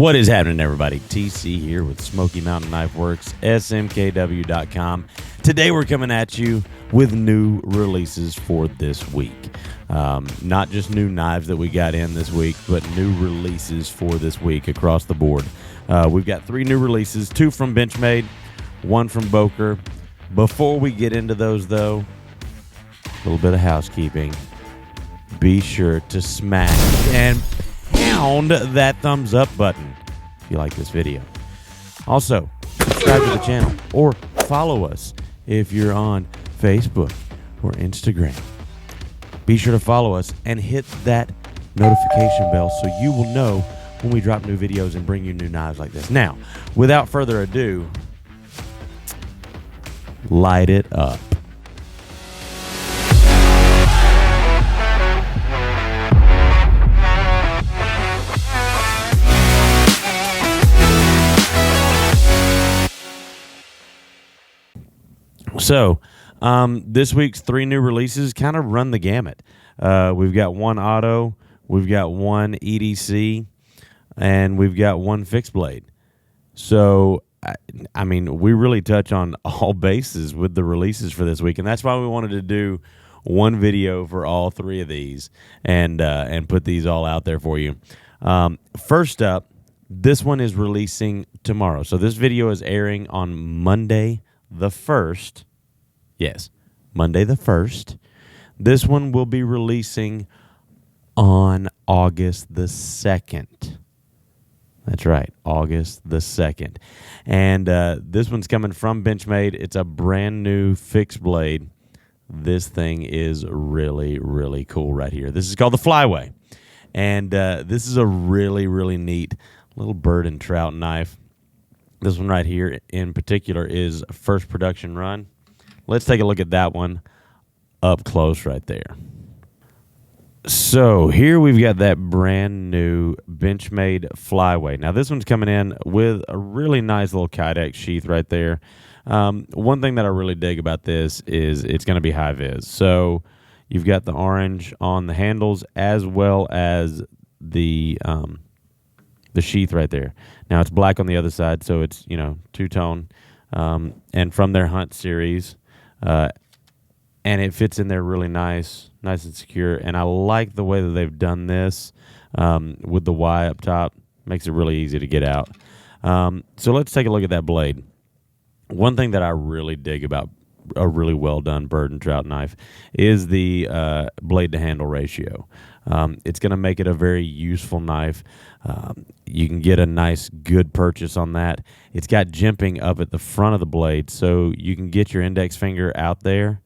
What is happening, everybody? TC here with Smoky Mountain Knife Works, smkw.com. Today we're coming at you with new releases for this week. Not just new knives that we got in this week, but new releases for this week across the board. We've got 3 new releases, 2 from Benchmade, 1 from Boker. Before we get into those, though, a little bit of housekeeping. Be sure to smash and pound that thumbs up button if you like this video. Also, subscribe to the channel or follow us if you're on Facebook or Instagram. Be sure to follow us and hit that notification bell so you will know when we drop new videos and bring you new knives like this. Now, without further ado, light it up. So, this week's 3 new releases kind of run the gamut. We've got 1 auto, we've got 1 EDC, and we've got 1 fixed blade. So, I mean, we really touch on all bases with the releases for this week, and that's why we wanted to do one video for all 3 of these and put these all out there for you. First up, this one is releasing tomorrow. So this video is airing on Monday the 1st. Yes, Monday the 1st. This one will be releasing on August the 2nd. That's right, August the 2nd. And this one's coming from Benchmade. It's a brand new fixed blade. This thing is really, really cool right here. This is called the Flyway. And this is a really, really neat little bird and trout knife. This one right here in particular is first production run. Let's take a look at that one up close right there. So here we've got that brand new Benchmade Flyway. Now this one's coming in with a really nice little Kydex sheath right there. One thing that I really dig about this is it's going to be high vis. So you've got the orange on the handles as well as the sheath right there. Now it's black on the other side, so it's, you know, two-tone. And from their Hunt series, and it fits in there really nice and secure. And I like the way that they've done this with the Y up top. Makes it really easy to get out. So let's take a look at that blade. One thing that I really dig about a really well done bird and trout knife is the blade to handle ratio. It's going to make it a very useful knife. You can get a nice good purchase on that. It's got jimping up at the front of the blade, so you can get your index finger out there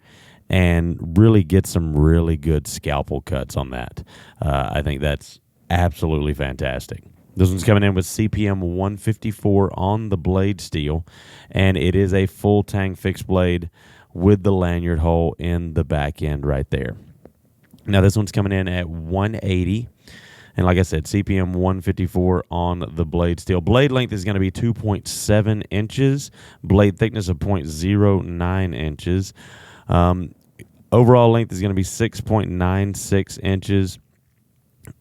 and really get some really good scalpel cuts on that. I think that's absolutely fantastic. This one's coming in with CPM 154 on the blade steel, and it is a full tang fixed blade with the lanyard hole in the back end right there. Now this one's coming in at 180, and like I said, CPM 154 on the blade steel. Blade length is going to be 2.7 inches, blade thickness of 0.09 inches. Overall length is going to be 6.96 inches,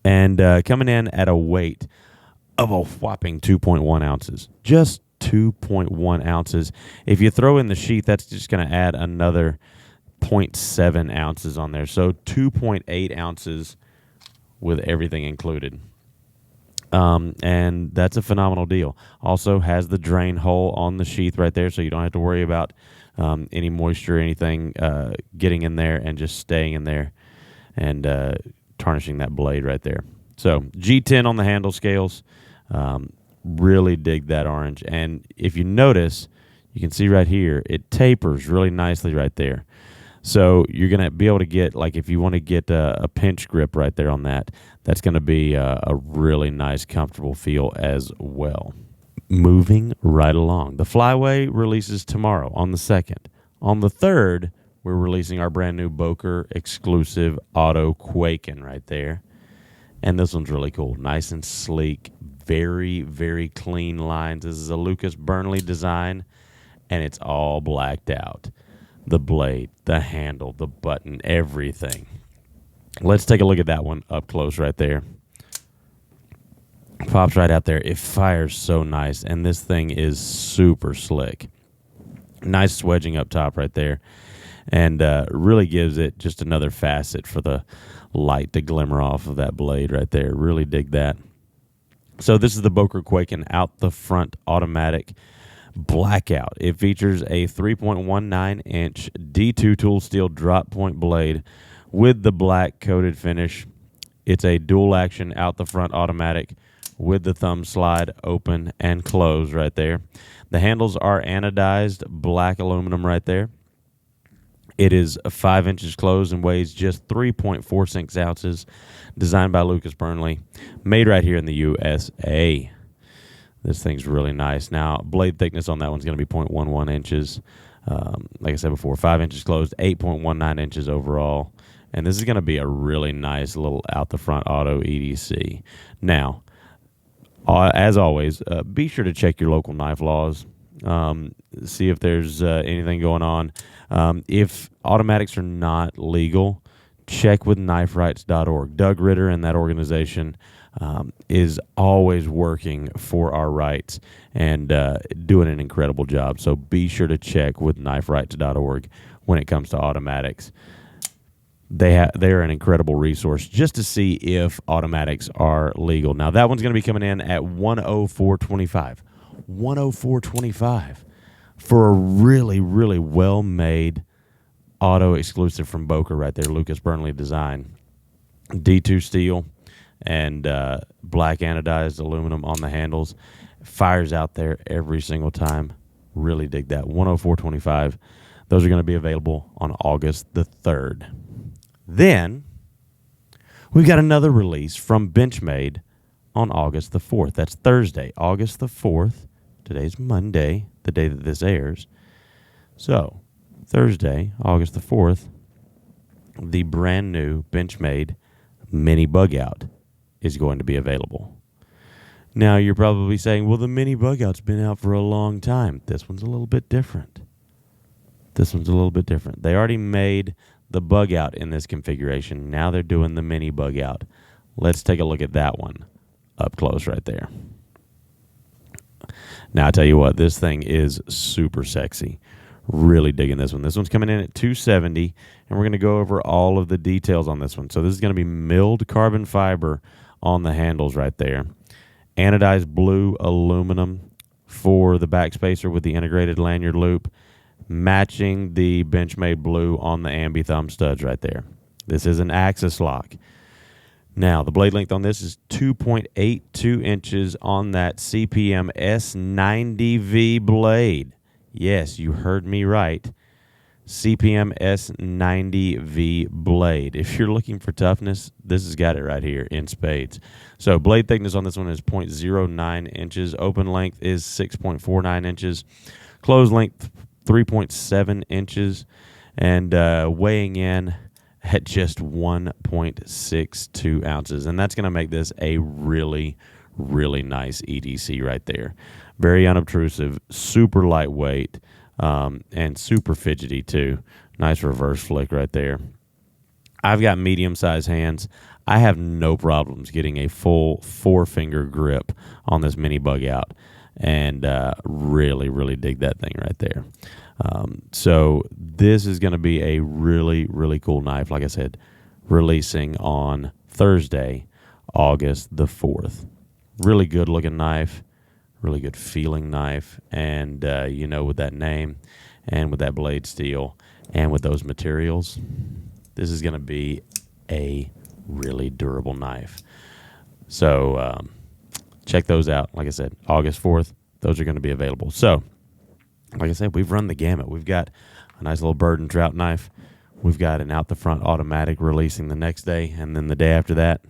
and coming in at a weight of a whopping 2.1 ounces. Just 2.1 ounces. If you throw in the sheath, that's just going to add another 0.7 ounces on there. So 2.8 ounces with everything included. And that's a phenomenal deal. Also has the drain hole on the sheath right there, so you don't have to worry about any moisture or anything getting in there and just staying in there and tarnishing that blade right there. So G10 on the handle scales. Really dig that orange. And if you notice, you can see right here, it tapers really nicely right there. So you're going to be able to get, like if you want to get a pinch grip right there on that, that's going to be a really nice, comfortable feel as well. Moving right along. The Flyway releases tomorrow on the 2nd. On the 3rd, we're releasing our brand new Boker exclusive Auto Quaken right there. And this one's really cool. Nice and sleek. Very, very clean lines. This is a Lucas Burnley design, and it's all blacked out. The blade, the handle, the button, everything. Let's take a look at that one up close right there. Pops right out there. It fires so nice, and this thing is super slick. Nice swedging up top right there, and really gives it just another facet for the light to glimmer off of that blade right there. Really dig that. So this is the Boker Quaken out the front automatic blackout. It features a 3.19 inch D2 tool steel drop point blade with the black coated finish. It's a dual action out the front automatic with the thumb slide open and close right there. The handles are anodized black aluminum right there. It is 5 inches closed and weighs just 3.46 ounces. Designed by Lucas Burnley. Made right here in the USA. This thing's really nice. Now, blade thickness on that one's going to be 0.11 inches. Like I said before, 5 inches closed, 8.19 inches overall. And this is going to be a really nice little out-the-front auto EDC. Now, as always, be sure to check your local knife laws. See if there's anything going on. If automatics are not legal, check with kniferights.org. Doug Ritter and that organization is always working for our rights and doing an incredible job. So be sure to check with kniferights.org when it comes to automatics. They're an incredible resource just to see if automatics are legal. Now, that one's going to be coming in at $104.25. $104.25 for a really, really well-made auto exclusive from Boker right there, Lucas Burnley design. D2 steel and black anodized aluminum on the handles. Fires out there every single time. Really dig that. $104.25. Those are going to be available on August the 3rd. Then we've got another release from Benchmade on August the 4th. That's Thursday, August the 4th. Today's Monday, the day that this airs. So, Thursday, August the 4th, the brand new Benchmade Mini Bug Out is going to be available. Now, you're probably saying, well, the Mini Bug Out's been out for a long time. This one's a little bit different. They already made the Bug Out in this configuration. Now they're doing the Mini Bug Out. Let's take a look at that one up close right there. Now, I tell you what, this thing is super sexy. Really digging this one. This one's coming in at $270, and we're going to go over all of the details on this one. So this is going to be milled carbon fiber on the handles right there. Anodized blue aluminum for the back spacer with the integrated lanyard loop, matching the Benchmade blue on the ambi thumb studs right there. This is an axis lock. Now, the blade length on this is 2.82 inches on that CPM S90V blade. Yes, you heard me right. CPM S90V blade. If you're looking for toughness, this has got it right here in spades. So blade thickness on this one is 0.09 inches. Open length is 6.49 inches. Closed length 3.7 inches. And weighing in at just 1.62 ounces. And that's going to make this a really, really nice EDC right there. Very unobtrusive, super lightweight, and super fidgety too. Nice reverse flick right there. I've got medium-sized hands. I have no problems getting a full 4-finger grip on this Mini Bug Out, and really, really dig that thing right there. So this is going to be a really, really cool knife. Like I said, releasing on Thursday, August the 4th. Really good looking knife, really good feeling knife. And, with that name and with that blade steel and with those materials, this is going to be a really durable knife. So check those out. Like I said, August 4th, those are going to be available. So, like I said, we've run the gamut. We've got a nice little bird and trout knife. We've got an out-the-front automatic releasing the next day. And then the day after that,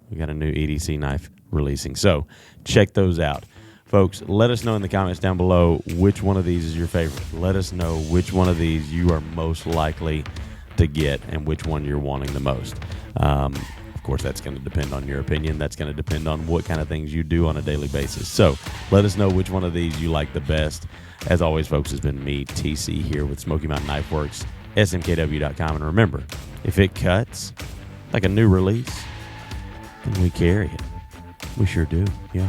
we got a new EDC knife releasing. So check those out. Folks, let us know in the comments down below which one of these is your favorite. Let us know which one of these you are most likely to get and which one you're wanting the most. Of course, that's going to depend on your opinion. That's going to depend on what kind of things you do on a daily basis. So let us know which one of these you like the best. As always, folks, it's been me, TC, here with Smoky Mountain Knife Works, smkw.com. And remember, if it cuts like a new release, then we carry it. We sure do. Yeah.